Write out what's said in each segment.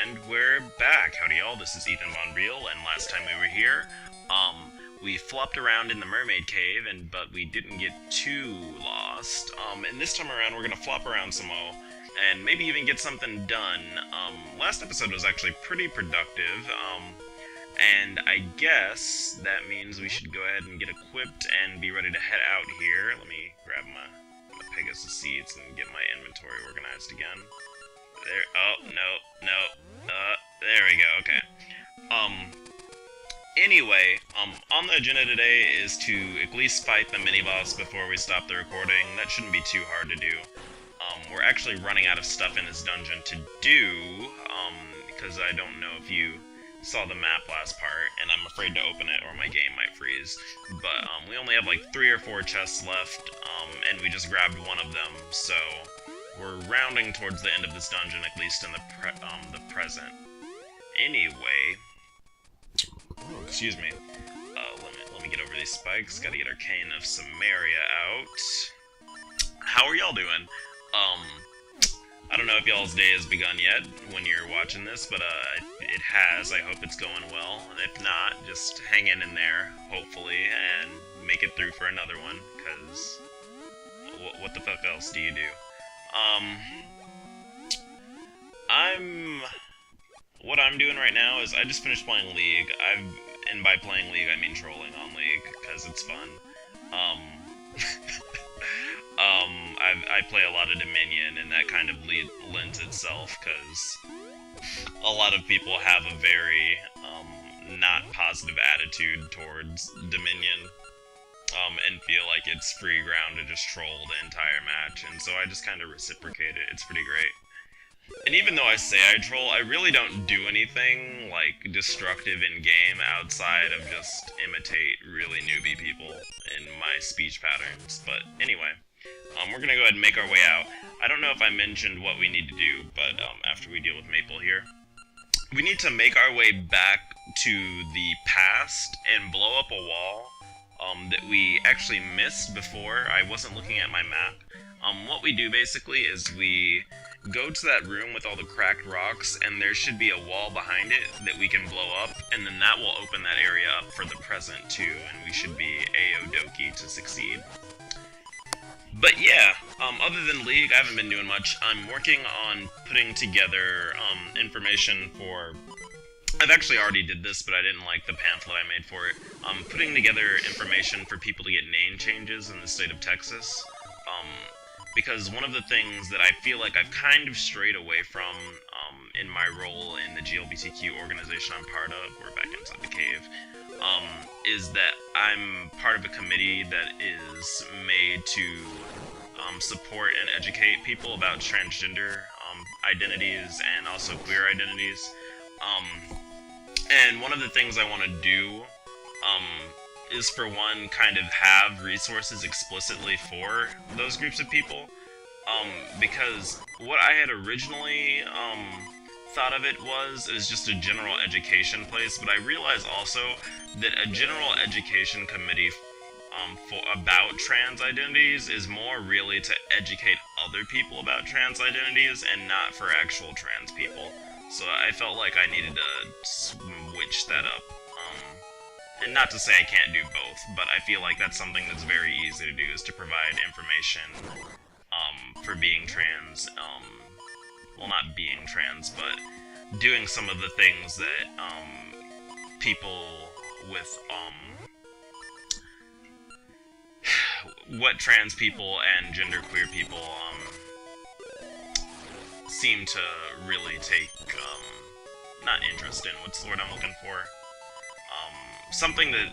And we're back. Howdy y'all, this is Ethan Bonreal, and last time we were here, we flopped around in the Mermaid Cave, but we didn't get too lost. And this time around we're gonna flop around some more, and maybe even get something done. Last episode was actually pretty productive, and I guess that means we should go ahead and get equipped and be ready to head out here. Let me grab my Pegasus seats and get my inventory organized again. There, oh, no, there we go, okay. Anyway, on the agenda today is to at least fight the mini-boss before we stop the recording. That shouldn't be too hard to do. We're actually running out of stuff in this dungeon to do, because I don't know if you saw the map last part, and I'm afraid to open it or my game might freeze. But, we only have like 3 or 4 chests left, and we just grabbed one of them, so we're rounding towards the end of this dungeon, at least in the present. Anyway, oh, excuse me. Let me get over these spikes. Gotta get Arcane of Samaria out. How are y'all doing? I don't know if y'all's day has begun yet when you're watching this, but it has. I hope it's going well. If not, just hang in there, hopefully, and make it through for another one, because what the fuck else do you do? What I'm doing right now is I just finished playing League. And by playing League, I mean trolling on League, because it's fun. I play a lot of Dominion, and that kind of lends itself, because a lot of people have a very, not positive attitude towards Dominion. And feel like it's free ground to just troll the entire match, and so I just kind of reciprocate it. It's pretty great. And even though I say I troll, I really don't do anything, like, destructive in-game outside of just imitate really newbie people in my speech patterns. But anyway, we're gonna go ahead and make our way out. I don't know if I mentioned what we need to do, but after we deal with Maple here, we need to make our way back to the past and blow up a wall that we actually missed before. I wasn't looking at my map. What we do basically is we go to that room with all the cracked rocks, and there should be a wall behind it that we can blow up, and then that will open that area up for the present too, and we should be a-o-dokie to succeed. But yeah, other than League, I haven't been doing much. I'm working on putting together information for... I've actually already did this, but I didn't like the pamphlet I made for it. Putting together information for people to get name changes in the state of Texas. Because one of the things that I feel like I've kind of strayed away from in my role in the GLBTQ organization I'm part of, we're back inside the cave, is that I'm part of a committee that is made to support and educate people about transgender identities and also queer identities. And one of the things I want to do is, for one, kind of have resources explicitly for those groups of people, because what I had originally thought of it is just a general education place, but I realize also that a general education committee about trans identities is more really to educate other people about trans identities and not for actual trans people. So I felt like I needed to switch that up. And not to say I can't do both, but I feel like that's something that's very easy to do, is to provide information for being trans. Well, not being trans, but doing some of the things that people with what trans people and genderqueer people seem to really take not interest in, what's the word I'm looking for? Something that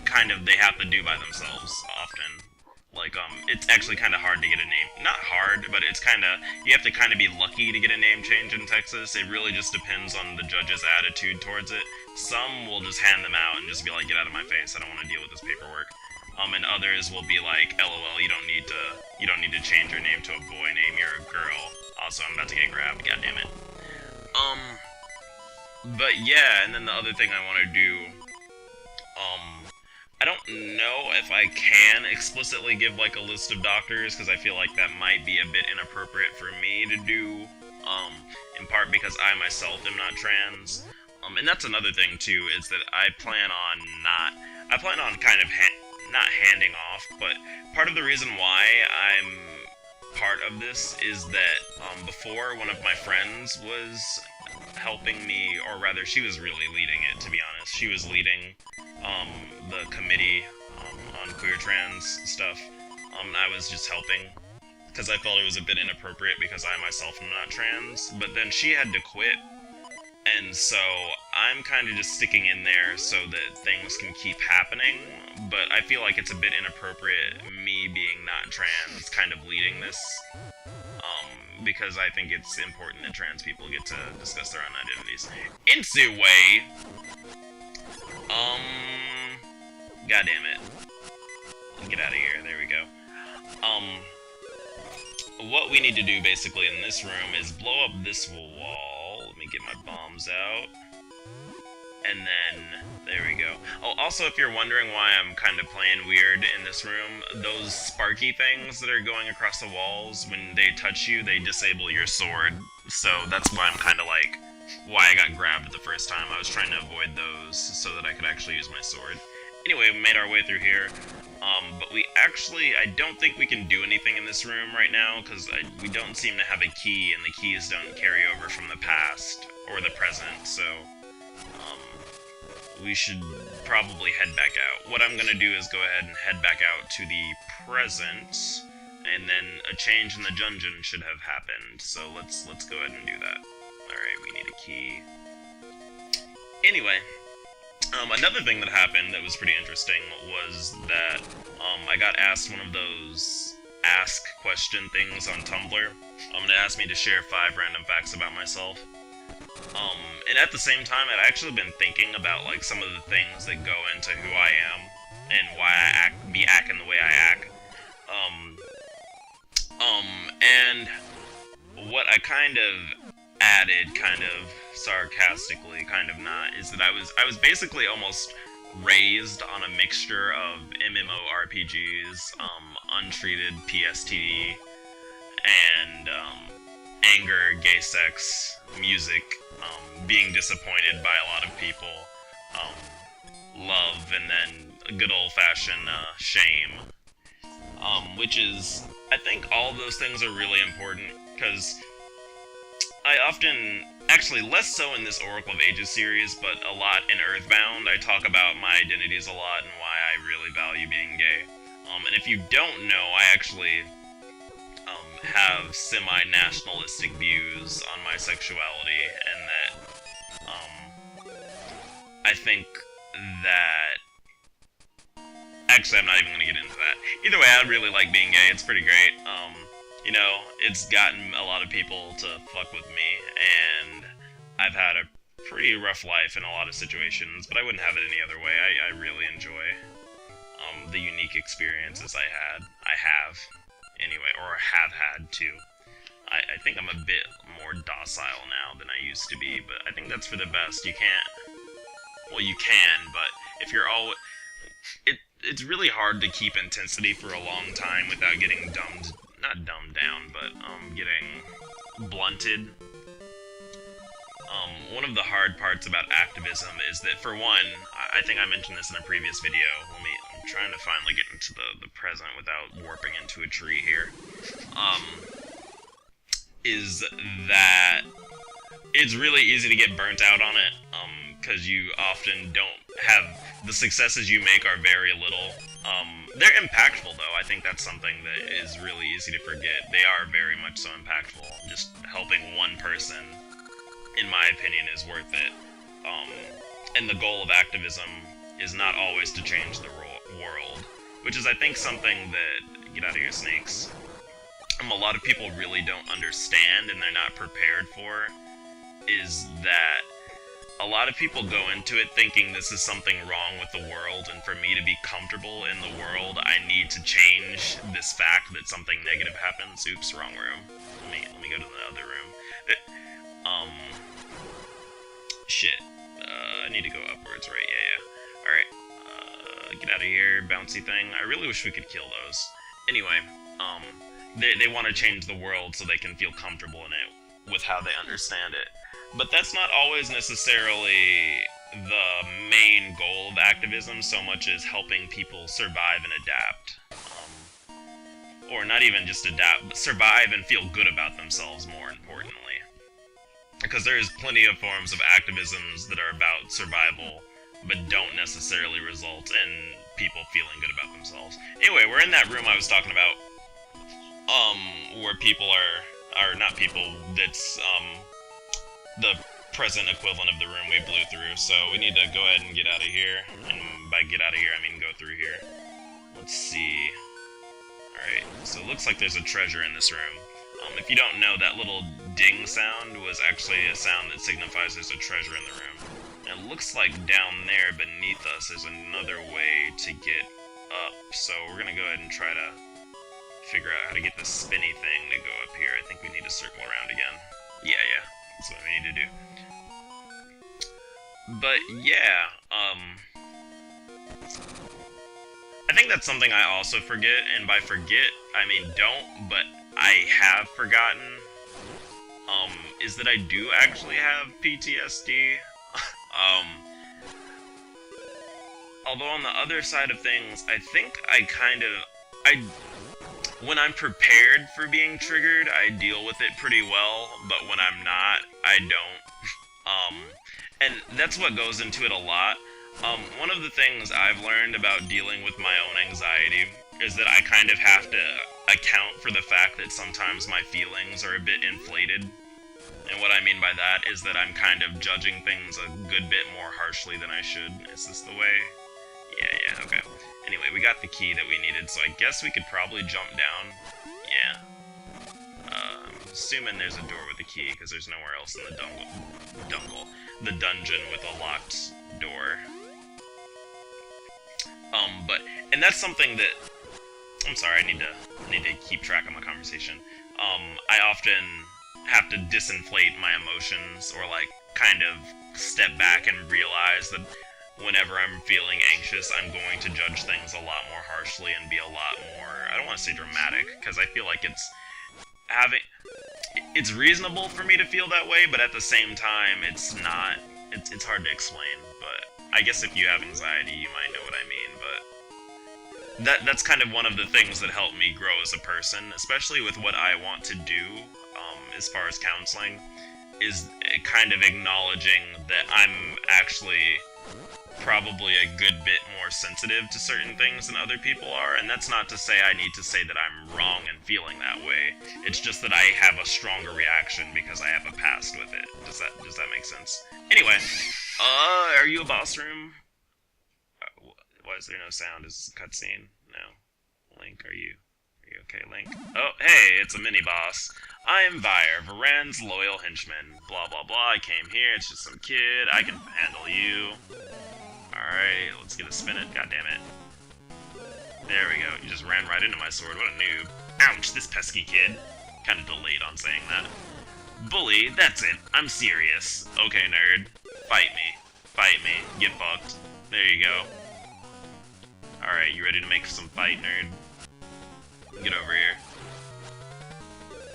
kind of they have to do by themselves often. Like, it's actually kind of hard to get a name. Not hard, but it's kind of... You have to kind of be lucky to get a name change in Texas. It really just depends on the judge's attitude towards it. Some will just hand them out and just be like, get out of my face, I don't want to deal with this paperwork. And others will be like, LOL, you don't need to change your name to a boy name, you're a girl. Also, I'm about to get grabbed, goddammit. But yeah, and then the other thing I want to do... I don't know if I can explicitly give, like, a list of doctors, because I feel like that might be a bit inappropriate for me to do in part because I myself am not trans. And that's another thing too, is that I plan on kind of not handing off, but part of the reason why I'm part of this is that before, one of my friends was helping me, or rather she was really leading it, to be honest. She was leading the committee on queer trans stuff. I was just helping because I felt it was a bit inappropriate because I myself am not trans, but then she had to quit, and so I'm kind of just sticking in there so that things can keep happening, but I feel like it's a bit inappropriate, me being not trans, kind of leading this, because I think it's important that trans people get to discuss their own identities. Way! God damn it. Get out of here, there we go. What we need to do basically in this room is blow up this wall. Let me get my bombs out. And then, there we go. Oh, also, if you're wondering why I'm kind of playing weird in this room, those sparky things that are going across the walls, when they touch you, they disable your sword. So that's why I'm kind of like, why I got grabbed the first time. I was trying to avoid those so that I could actually use my sword. Anyway, we made our way through here. But we actually, I don't think we can do anything in this room right now, because we don't seem to have a key, and the keys don't carry over from the past, or the present, so, we should probably head back out. What I'm gonna do is go ahead and head back out to the present, and then a change in the dungeon should have happened, so let's go ahead and do that. Alright, we need a key. Anyway, another thing that happened that was pretty interesting was that I got asked one of those ask question things on Tumblr. It asked me to share 5 random facts about myself. And at the same time, I'd actually been thinking about like some of the things that go into who I am and why I be acting the way I act. And what I kind of added, kind of sarcastically, kind of not, is that I was basically almost raised on a mixture of MMORPGs, untreated PSTD, and anger, gay sex, music, being disappointed by a lot of people, love, and then good old-fashioned shame. Which is, I think all of those things are really important, because I often, actually less so in this Oracle of Ages series, but a lot in Earthbound, I talk about my identities a lot and why I really value being gay. And if you don't know, I actually have semi-nationalistic views on my sexuality, and that I think that... Actually, I'm not even going to get into that. Either way, I really like being gay, it's pretty great. You know, it's gotten a lot of people to fuck with me, and I've had a pretty rough life in a lot of situations, but I wouldn't have it any other way. I really enjoy the unique experiences I have, anyway, or have had, too. I think I'm a bit more docile now than I used to be, but I think that's for the best. You can't... Well, you can, but if you're all... It's really hard to keep intensity for a long time without getting not dumbed down, but getting blunted. One of the hard parts about activism is that, for one, I think I mentioned this in a previous video. I'm trying to finally get into the present without warping into a tree here. Is that it's really easy to get burnt out on it, because you often don't have... The successes you make are very little. They're impactful, though. I think that's something that is really easy to forget. They are very much so impactful. Just helping one person, in my opinion, is worth it. And the goal of activism is not always to change the world, which is, I think, something that... Get out of here, snakes. A lot of people really don't understand, and they're not prepared for, is that a lot of people go into it thinking this is something wrong with the world, and for me to be comfortable in the world, I need to change this fact that something negative happens. Oops, wrong room. Let me go to the other room. Shit. I need to go upwards, right? Yeah. Alright. Get out of here, bouncy thing. I really wish we could kill those. Anyway, they want to change the world so they can feel comfortable in it. with how they understand it. But that's not always necessarily the main goal of activism so much as helping people survive and adapt. Or not even just adapt, but survive and feel good about themselves, more importantly. Because there's plenty of forms of activisms that are about survival, but don't necessarily result in people feeling good about themselves. Anyway, we're in that room I was talking about, where people are not people, that's, the present equivalent of the room we blew through, so we need to go ahead and get out of here, and by get out of here, I mean go through here. Let's see. Alright, so it looks like there's a treasure in this room. If you don't know, that little ding sound was actually a sound that signifies there's a treasure in the room. And it looks like down there beneath us is another way to get up, so we're gonna go ahead and try to figure out how to get this spinny thing to go up here. I think we need to circle around again. Yeah, that's what we need to do. But yeah, I think that's something I also forget, and by forget, I mean don't, but I have forgotten, is that I do actually have PTSD. Although on the other side of things, I think when I'm prepared for being triggered, I deal with it pretty well, but when I'm not, I don't. And that's what goes into it a lot. One of the things I've learned about dealing with my own anxiety is that I kind of have to account for the fact that sometimes my feelings are a bit inflated. And what I mean by that is that I'm kind of judging things a good bit more harshly than I should. Is this the way? Yeah, okay. Anyway, we got the key that we needed, so I guess we could probably jump down. Yeah. I'm assuming there's a door with a key, because there's nowhere else in the the dungeon with a locked door. And that's something that, I'm sorry, I need to keep track of my conversation. I often have to disinflate my emotions, or like kind of step back and realize that whenever I'm feeling anxious, I'm going to judge things a lot more harshly and be a lot more, I don't want to say dramatic, because I feel like it's reasonable for me to feel that way, but at the same time, it's not, it's hard to explain, but I guess if you have anxiety, you might know what I mean, but that's kind of one of the things that helped me grow as a person, especially with what I want to do, as far as counseling, is kind of acknowledging that I'm actually probably a good bit more sensitive to certain things than other people are, and that's not to say I need to say that I'm wrong in feeling that way. It's just that I have a stronger reaction because I have a past with it. Does that make sense? Anyway, are you a boss room? Why is there no sound? Is this a cutscene? No. Link, are you okay, Link? Oh, hey, it's a mini-boss. I am Vire, Varan's loyal henchman. Blah, blah, blah, I came here, it's just some kid, I can handle you. Alright, let's get a spin it, goddammit. There we go, you just ran right into my sword, what a noob. Ouch, this pesky kid. Kinda delayed on saying that. Bully, that's it, I'm serious. Okay, nerd. Fight me, get fucked. There you go. Alright, you ready to make some fight, nerd? Get over here.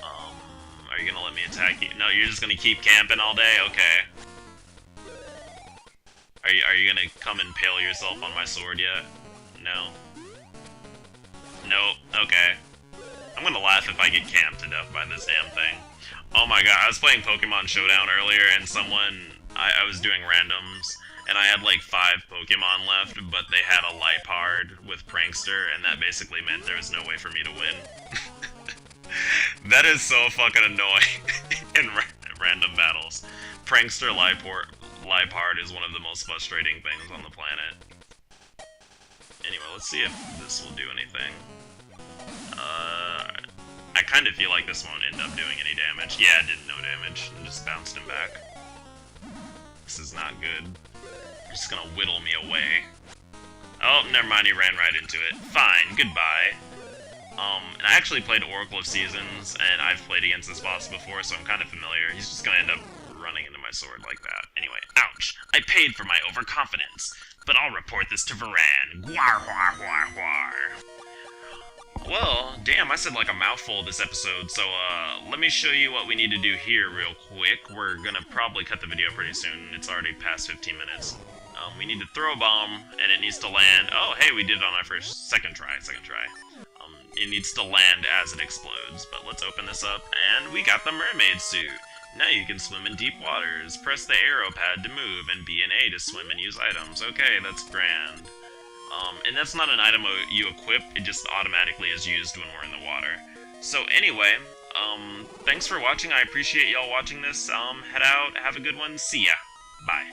Are you gonna let me attack you? No, you're just gonna keep camping all day? Okay. Are you gonna come impale yourself on my sword yet? No. Nope, okay. I'm gonna laugh if I get camped to death by this damn thing. Oh my god, I was playing Pokemon Showdown earlier, and I was doing randoms, and I had like 5 Pokemon left, but they had a Liepard with Prankster, and that basically meant there was no way for me to win. That is so fucking annoying in random battles. Prankster Liepard is one of the most frustrating things on the planet. Anyway, let's see if this will do anything. I kind of feel like this won't end up doing any damage. Yeah, it did no damage. It just bounced him back. This is not good. Just gonna whittle me away. Oh, never mind, he ran right into it. Fine, goodbye. And I actually played Oracle of Seasons, and I've played against this boss before, so I'm kind of familiar. He's just gonna end up running into my sword like that. Anyway, ouch! I paid for my overconfidence, but I'll report this to Varan. Gwar, gwar, gwar, gwar. Well, damn, I said like a mouthful this episode, so let me show you what we need to do here real quick. We're gonna probably cut the video pretty soon. It's already past 15 minutes. We need to throw a bomb, and it needs to land. Oh, hey, we did it on our second try. It needs to land as it explodes, but let's open this up, and we got the mermaid suit. Now you can swim in deep waters. Press the arrow pad to move, and B and A to swim and use items. Okay, that's grand. And that's not an item you equip, it just automatically is used when we're in the water. So anyway, thanks for watching, I appreciate y'all watching this. Head out, have a good one, see ya. Bye.